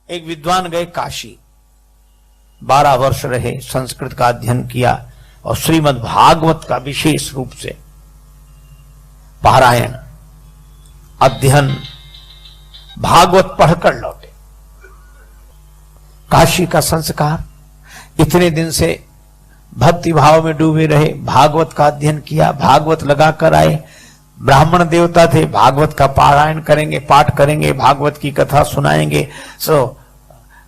एक विद्वान गए काशी, 12 वर्ष रहे, संस्कृत का अध्ययन किया और श्रीमद् भागवत का विशेष रूप से पारायण अध्ययन भागवत पढ़कर लौटे। काशी का संस्कार, इतने दिन से भक्ति भाव में डूबे रहे, भागवत का अध्ययन किया, भागवत लगाकर आए, ब्राह्मण देवता थे, भागवत का पारायण करेंगे, पाठ करेंगे, भागवत की कथा सुनाएंगे। सो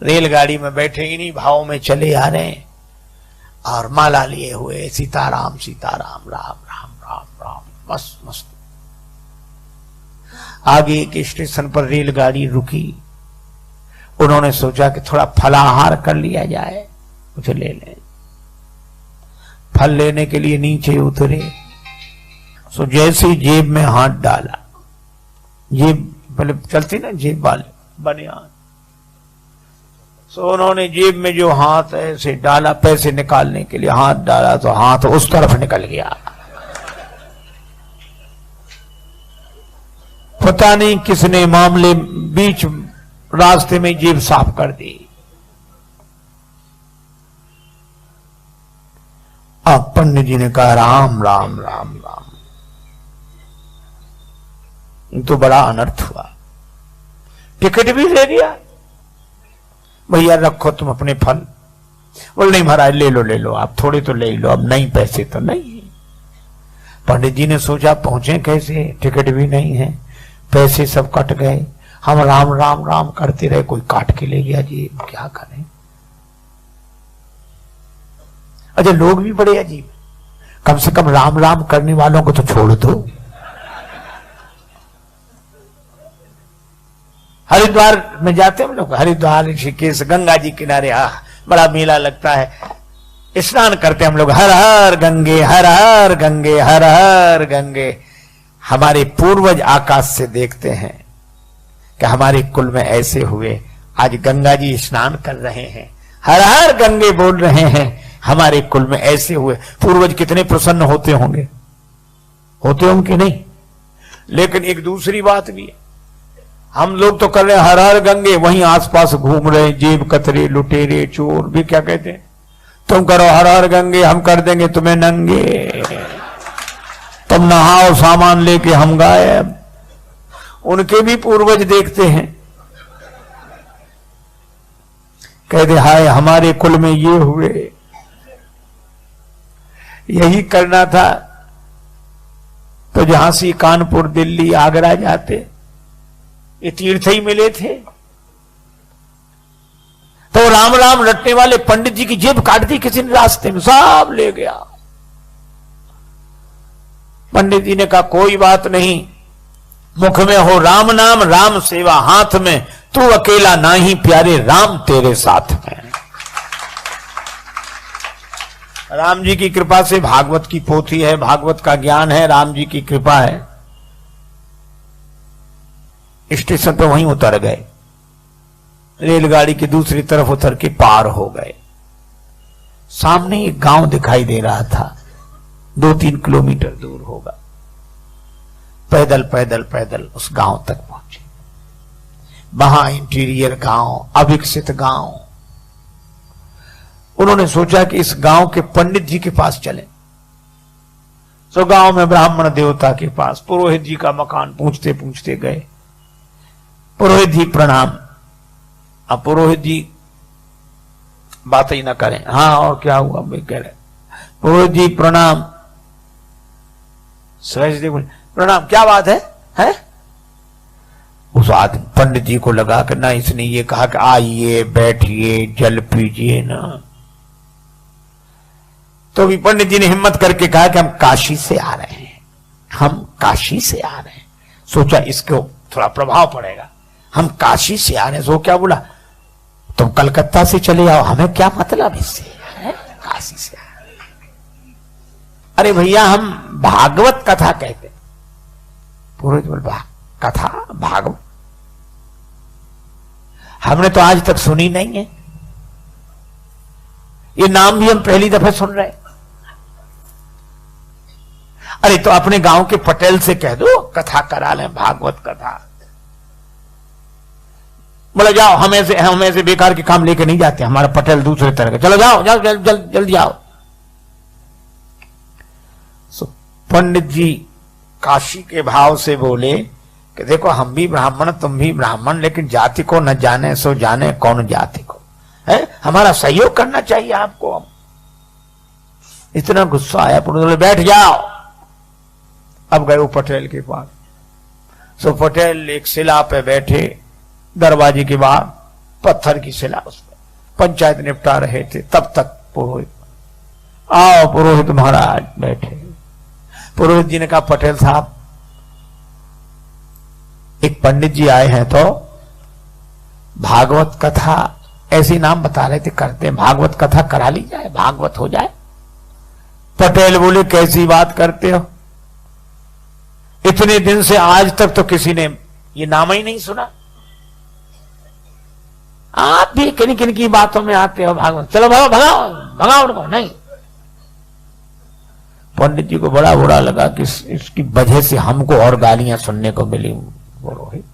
रेलगाड़ी में बैठे इन्हीं भाव में चले आ रहे हैं और माला लिए हुए सीताराम सीताराम राम राम राम राम, मस्त मस्त। आगे एक स्टेशन पर रेलगाड़ी रुकी, उन्होंने सोचा कि थोड़ा फलाहार कर लिया जाए, कुछ ले लें। फल लेने के लिए नीचे उतरे, सो जैसे ही जेब में हाथ डाला, जेब पहले चलती ना जेब वाले बनियान, सो उन्होंने जेब में जो हाथ ऐसे डाला पैसे निकालने के लिए, हाथ डाला तो हाथ उस तरफ निकल गया। पता नहीं किसने मामले बीच रास्ते में जेब साफ कर दी। अब पंडित जी ने कहा राम राम राम राम, तो बड़ा अनर्थ हुआ। टिकट भी ले लिया, भैया रखो तुम अपने फल। बोल नहीं महाराज ले लो आप, थोड़े तो ले लो, अब नहीं पैसे तो नहीं। पंडित जी ने सोचा पहुंचे कैसे, टिकट भी नहीं है, पैसे सब कट गए, हम राम राम राम करते रहे, कोई काट के ले गया जी, क्या करें। अच्छा लोग भी बड़े अजीब, कम से कम राम राम करने वालों को तो छोड़ दो। हरिद्वार में जाते हम लोग, हरिद्वार ऋषिकेश गंगा जी किनारे, बड़ा मेला लगता है, स्नान करते हम लोग, हर हर गंगे हर हर गंगे हर हर गंगे। हमारे पूर्वज आकाश से देखते हैं कि हमारे कुल में ऐसे हुए, आज गंगा जी स्नान कर रहे हैं, हर हर गंगे बोल रहे हैं, हमारे कुल में ऐसे हुए। पूर्वज कितने प्रसन्न होते होंगे कि नहीं। लेकिन एक दूसरी बात भी है, हम लोग तो कर रहे हैं हर हर गंगे, वहीं आसपास घूम रहे जेब कतरे लुटेरे चोर भी क्या कहते हैं, तुम करो हर हर गंगे, हम कर देंगे तुम्हें नंगे, तुम नहाओ सामान लेके हम गायब। उनके भी पूर्वज देखते हैं, कहते हाय हमारे कुल में ये हुए। यही करना था तो झांसी कानपुर दिल्ली आगरा जाते, ये तीर्थ ही मिले थे। तो राम राम रटने वाले पंडित जी की जेब काट दी किसी ने रास्ते में, सब ले गया। पंडित जी ने कहा कोई बात नहीं, मुख में हो राम नाम राम सेवा हाथ में, तू अकेला नाही प्यारे राम तेरे साथ में। राम जी की कृपा से भागवत की पोथी है, भागवत का ज्ञान है, राम जी की कृपा है। स्टेशन पे वहीं उतर गए, रेलगाड़ी की दूसरी तरफ उतर के पार हो गए। सामने एक गांव दिखाई दे रहा था, 2-3 किलोमीटर दूर होगा। पैदल पैदल पैदल उस गांव तक पहुंचे। वहां इंटीरियर गांव, अविकसित गांव। उन्होंने सोचा कि इस गांव के पंडित जी के पास चलें। तो गांव में ब्राह्मण देवता के पास पुरोहित जी का मकान पूछते पूछते गए। पुरोहित जी प्रणाम। अब पुरोहित जी बात ही ना करें, हाँ और क्या हुआ भाई कह रहे, पुरोहित जी प्रणाम। सहज देव प्रणाम, क्या बात है? उस आदमी पंडित जी को लगा कि ना इसने ये कहा कि आइए बैठिए जल पीजिए ना, तो भी पंडित जी ने हिम्मत करके कहा कि हम काशी से आ रहे हैं, हम काशी से आ रहे हैं। सोचा इसको थोड़ा प्रभाव पड़ेगा, हम काशी से आ रहे हैं। सो क्या बोला, तुम कलकत्ता से चले आओ, हमें क्या मतलब इससे, काशी से आ रहे हैं। अरे भैया हम भागवत कथा कहते। पुरोहित बोल कथा भागवत हमने तो आज तक सुनी नहीं है, ये नाम भी हम पहली दफा सुन रहे। अरे तो अपने गांव के पटेल से कह दो कथा करा लें, भागवत कथा। बोले जाओ, हम ऐसे बेकार के काम लेके नहीं जाते, हमारा पटेल दूसरे तरह का, चलो जाओ जाओ जल्दी जाओ। पंडित जी काशी के भाव से बोले कि देखो हम भी ब्राह्मण तुम भी ब्राह्मण, लेकिन जाति को न जाने सो जाने कौन जाति को है, हमारा सहयोग करना चाहिए आपको। इतना गुस्सा आया, बोले बैठ जाओ। अब गए वो पटेल के पास। सो पटेल एक शिला पे बैठे, दरवाजे के बाहर पत्थर की शिला, उस पर पंचायत निपटा रहे थे। तब तक पुरोहित, आओ पुरोहित महाराज बैठे। पुरोहित जी ने कहा पटेल साहब, एक पंडित जी आए हैं तो भागवत कथा, ऐसी नाम बता रहे थे करते हैं, भागवत कथा करा ली जाए, भागवत हो जाए। पटेल बोले कैसी बात करते हो, इतने दिन से आज तक तो किसी ने ये नाम ही नहीं सुना, आप भी किन किन की बातों में आते हो भागवत, चलो भगाओ भगाओ भगाओ उनको। नहीं, पंडित जी को बड़ा बुरा लगा कि इसकी वजह से हमको और गालियां सुनने को मिली पुरोहित।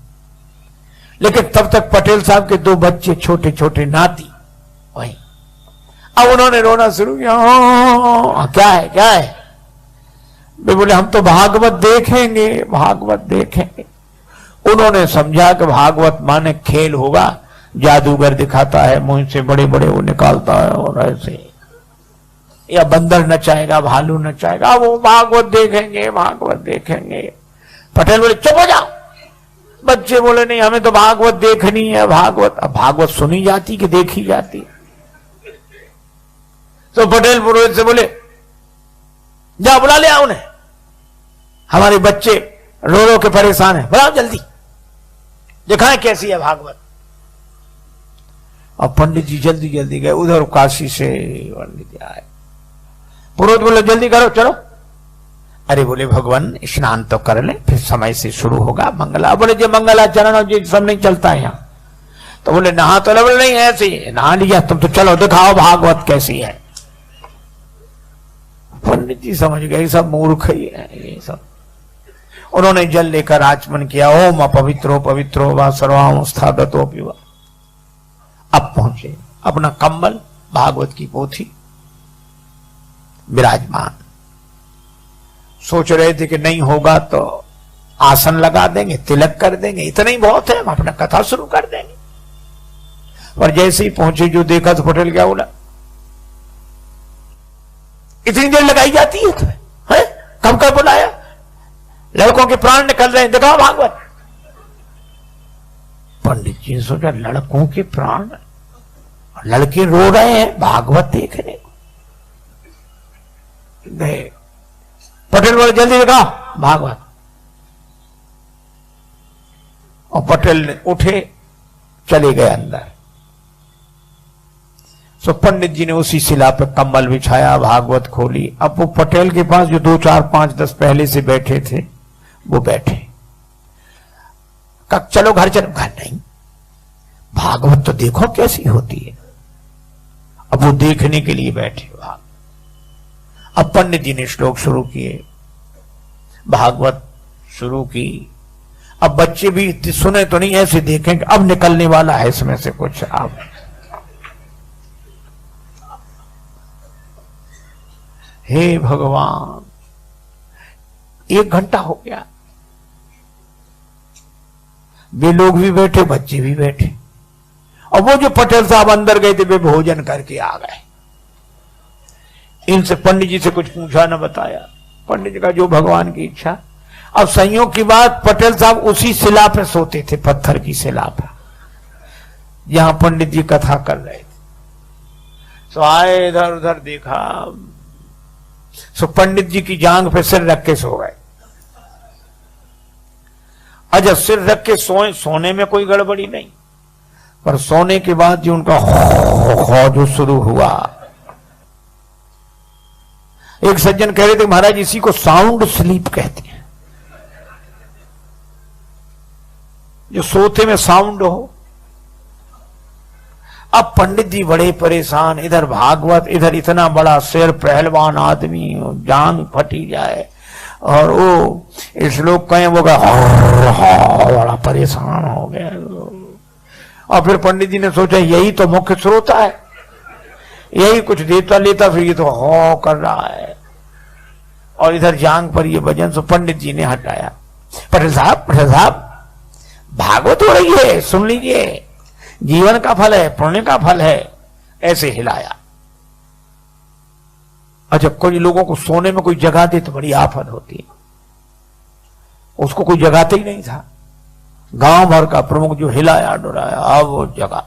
लेकिन तब तक पटेल साहब के 2 बच्चे छोटे छोटे नाती वही, अब उन्होंने रोना शुरू किया। क्या है क्या है, वे बोले हम तो भागवत देखेंगे, भागवत देखेंगे। उन्होंने समझा कि भागवत माने खेल होगा, जादूगर दिखाता है, मुंह से बड़े बड़े वो निकालता है और ऐसे, या बंदर नचाएगा, भालू नचाएगा, वो भागवत देखेंगे, भागवत देखेंगे। पटेल बोले चुप हो जाओ। बच्चे बोले नहीं, हमें तो भागवत देखनी है, भागवत। अब भागवत सुनी जाती कि देखी जाती। तो पटेल पुरोहित से बोले जा बुला ले आओ उन्हें, हमारे बच्चे रो रो के परेशान है, बुलाओ जल्दी, दिखाएं कैसी है भागवत। और पंडित जी जल्दी जल्दी गए, उधर काशी से पंडित जी आए। पुरोहित बोले जल्दी करो चलो। अरे बोले भगवान स्नान तो कर ले, फिर समय से शुरू होगा मंगला। बोले जो मंगलाचरण और जी सब नहीं चलता है यहाँ। तो बोले नहा तो बोले नहीं ऐसे नहा लिया तुम, तो चलो दिखाओ भागवत कैसी है। पंडित जी समझ गए सब मूर्ख ही है ये सब। उन्होंने जल लेकर आचमन किया, ओम अपवित्रो पवित्रो व सर्वावस्थागतो पिवा। अब पहुंचे, अपना कंबल भागवत की पोथी विराजमान। सोच रहे थे कि नहीं होगा तो आसन लगा देंगे, तिलक कर देंगे, इतना ही बहुत है, हम अपना कथा शुरू कर देंगे। और जैसे ही पहुंचे जो देखा तो पटेल क्या बोला, इतनी देर लगाई जाती है तुम्हें, है? कब कब बुलाया, लड़कों के प्राण निकल रहे हैं, दिखाओ भागवत। पंडित जी ने सोचा लड़कों के प्राण, लड़के रो रहे हैं भागवत देखने को। गए पटेल बोले जल्दी दिखाओ भागवत। और पटेल उठे चले गए अंदर। सो पंडित जी ने उसी शिला पे कंबल बिछाया, भागवत खोली। अब वो पटेल के पास जो 2 4 5 10 पहले से बैठे थे वो बैठे। कब चलो घर चलो, घर नहीं, भागवत तो देखो कैसी होती है। अब वो देखने के लिए बैठे। अब पंडित जी ने श्लोक शुरू किए, भागवत शुरू की। अब बच्चे भी सुने तो नहीं, ऐसे देखें कि अब निकलने वाला है इसमें से कुछ। अब हे भगवान, 1 घंटा हो गया, वे लोग भी बैठे, बच्चे भी बैठे। और वो जो पटेल साहब अंदर गए थे वे भोजन करके आ गए। इनसे पंडित जी से कुछ पूछा न बताया। पंडित जी का जो भगवान की इच्छा। अब संयोग की बात, पटेल साहब उसी शिला पे सोते थे, पत्थर की शिला पे, जहां पंडित जी कथा कर रहे थे। सो आए, इधर उधर देखा, सो पंडित जी की जांघ पे सिर रख के सो गए। अच्छा, सिर रख के सोए, सोने में कोई गड़बड़ी नहीं, पर सोने के बाद जो उनका खो जो शुरू हुआ। एक सज्जन कह रहे थे महाराज इसी को साउंड स्लीप कहते हैं, जो सोते में साउंड हो। अब पंडित जी बड़े परेशान, इधर भागवत, इधर इतना बड़ा शेर, पहलवान आदमी, जांग फटी जाए, और वो श्लोक कहें वो बड़ा परेशान हो गया। और फिर पंडित जी ने सोचा यही तो मुख्य स्रोत है, यही कुछ देता लेता, फिर ये तो हो कर रहा है, और इधर जांग पर ये भजन। सो पंडित जी ने हटाया। पटेल साहब भागवत हो रही है, सुन लीजिए, जीवन का फल है, पुण्य का फल है। ऐसे हिलाया। अच्छा, कोई लोगों को सोने में कोई जगा दे तो बड़ी आफत होती है, उसको कोई जगाते ही नहीं था। गांव भर का प्रमुख जो हिलाया डुलाया, अब वो जगा,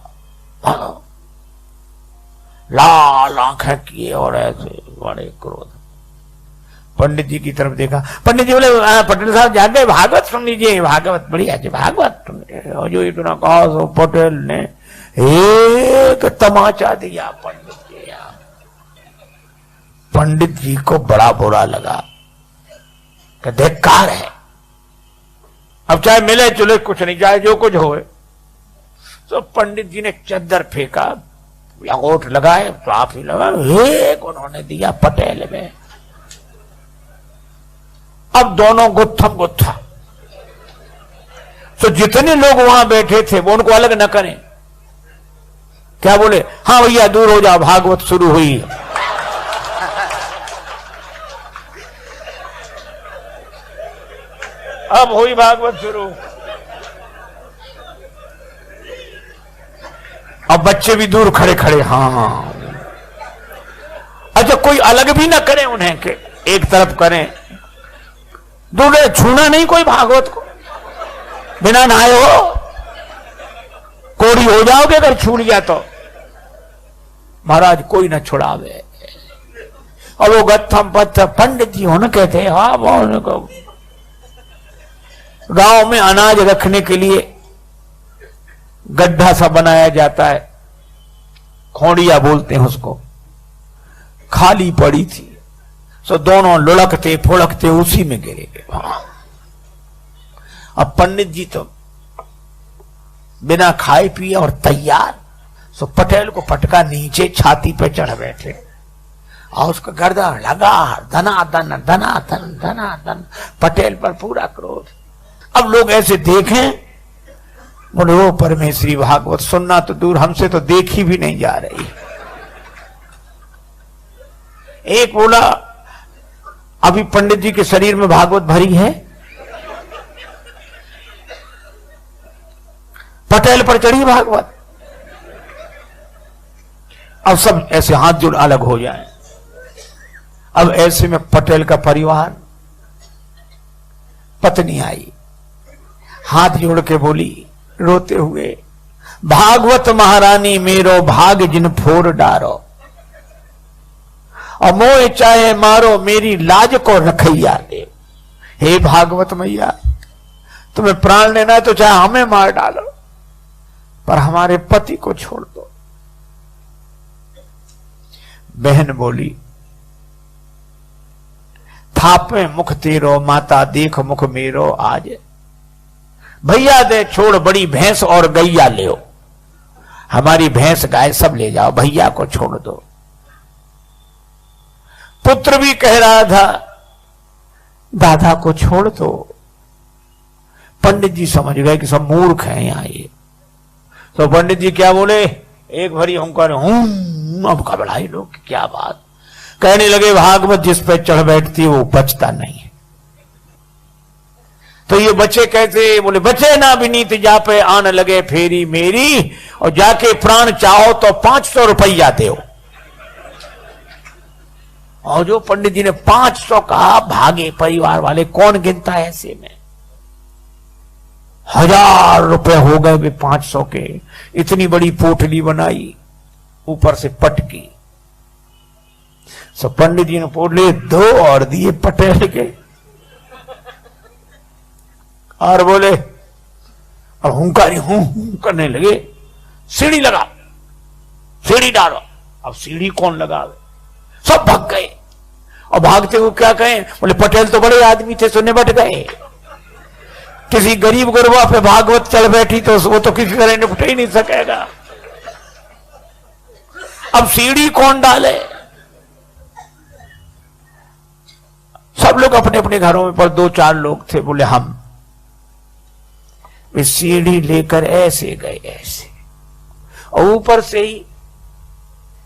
लाल आंखें किए और ऐसे बड़े क्रोध। पंडित जी की तरफ देखा, पंडित जी बोले पटेल साहब जाग गए, भागवत सुन लीजिए, भागवत बढ़िया है, भागवत सुन लीजिए। और जो इतना कहा सो पटेल ने एक तमाचा दिया पंडित जी। पंडित जी को बड़ा बुरा लगा कि धिक्कार है, अब चाहे मिले चुले कुछ नहीं, चाहे जो कुछ होए। तो पंडित जी ने चद्दर फेंका, अंगूठ लगाए, साफ ही लगा, एक उन्होंने दिया पटेल में। अब दोनों गुत्थम गुत्था। तो जितने लोग वहां बैठे थे वो उनको अलग न करें, क्या बोले, हाँ भैया दूर हो जाओ, भागवत शुरू हुई। अब हुई भागवत शुरू। अब बच्चे भी दूर खड़े खड़े, हाँ। अच्छा, कोई अलग भी ना करे उन्हें के एक तरफ करें, दूर छूना नहीं कोई भागवत को, बिना नहाए हो कोड़ी हो जाओगे अगर छू लिया तो। महाराज कोई ना छुड़ावे। और वो गत्थम पत्थर पंडित जी होने कहते, हाँ बोलने को। गांव में अनाज रखने के लिए गड्ढा सा बनाया जाता है, खोड़िया बोलते हैं उसको, खाली पड़ी थी। सो दोनों लुढ़कते फुड़कते उसी में गिरे गए। अब पंडित जी तो बिना खाए पिए और तैयार, सो पटेल को पटका नीचे छाती पे चढ़ बैठे और उसका गर्दन लगा, धनाधन धनाधन धनाधन, पटेल पर पूरा क्रोध। अब लोग ऐसे देखें, बोले वो परमेश्वरी भागवत सुनना तो दूर, हमसे तो देखी भी नहीं जा रही। एक बोला अभी पंडित जी के शरीर में भागवत भरी है, पटेल पर चढ़ी भागवत। अब सब ऐसे हाथ जोड़ अलग हो जाएं। अब ऐसे में पटेल का परिवार, पत्नी आई, हाथ जोड़ के बोली रोते हुए, भागवत महारानी मेरो भाग जिन फोर डारो, और मोह चाहे मारो मेरी लाज को रखैया दे। हे भागवत मैया, तुम्हें प्राण लेना है तो चाहे हमें मार डालो, पर हमारे पति को छोड़ दो। बहन बोली, थापे मुख तेरो माता देख मुख मेरो आज, भैया दे छोड़ बड़ी भैंस और गैया ले, हमारी भैंस गाय सब ले जाओ, भैया को छोड़ दो। पुत्र भी कह रहा था दादा को छोड़ दो। पंडित जी समझ गए कि सब मूर्ख हैं यहां ये। तो पंडित जी क्या बोले, एक भरी हुंकार, अब घबराए लोग, क्या बात। कहने लगे भागवत जिस पे चढ़ बैठती है वो बचता नहीं है। तो ये बच्चे कहते, बोले बचे ना विनीत जा पे आन लगे फेरी मेरी, और जाके प्राण चाहो तो 500 रुपया दो। और जो पंडित जी ने 500 कहा, भागे परिवार वाले, कौन गिनता है ऐसे में। 1000 रुपए हो गए वे 500 के। इतनी बड़ी पोटली बनाई, ऊपर से पटकी। सो पंडित जी ने पोटली 2 और दिए पटेल के, और बोले, और हुंकारी हूं करने लगे, सीढ़ी लगा, सीढ़ी डालो। अब सीढ़ी कौन लगावे, सब भाग गए। और भागते हुए क्या कहें, बोले पटेल तो बड़े आदमी थे, सुनने बैठ गए। किसी गरीब गुरबा पे भागवत चढ़ बैठी तो वो तो किसी तरह निपट ही नहीं सकेगा। अब सीढ़ी कौन डाले। सब लोग अपने अपने घरों में, पर 2-4 लोग थे, बोले हम। वे सीढ़ी लेकर ऐसे गए, ऐसे और ऊपर से ही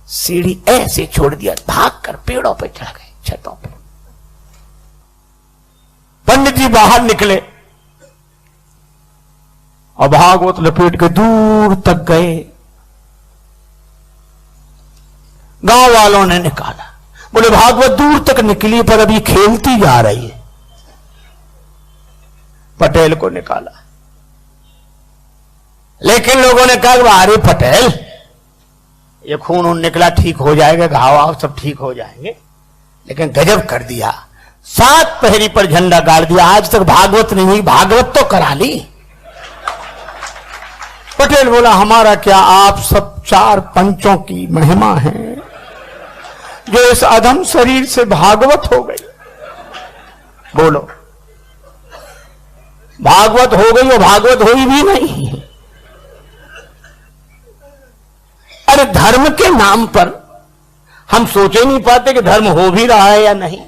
सीढ़ी ऐसे छोड़ दिया, भागकर पेड़ों पे चढ़ गए, छतों पे। पंडित जी बाहर निकले और भागवत लपेट के दूर तक गए। गांव वालों ने निकाला, बोले भागवत दूर तक निकली पर अभी खेलती जा रही है। पटेल को निकाला, लेकिन लोगों ने कहा अरे पटेल, ये खून उन निकला, ठीक हो जाएगा, घाव आव सब ठीक हो जाएंगे। लेकिन गजब कर दिया, 7 पहरी पर झंडा गाड़ दिया। आज तक भागवत नहीं हुई, भागवत तो करा ली। पटेल बोला हमारा क्या, आप सब 4 पंचों की महिमा है जो इस अधम शरीर से भागवत हो गई। बोलो, भागवत हो गई और भागवत हुई भी नहीं। अरे धर्म के नाम पर हम सोच ही नहीं पाते कि धर्म हो भी रहा है या नहीं।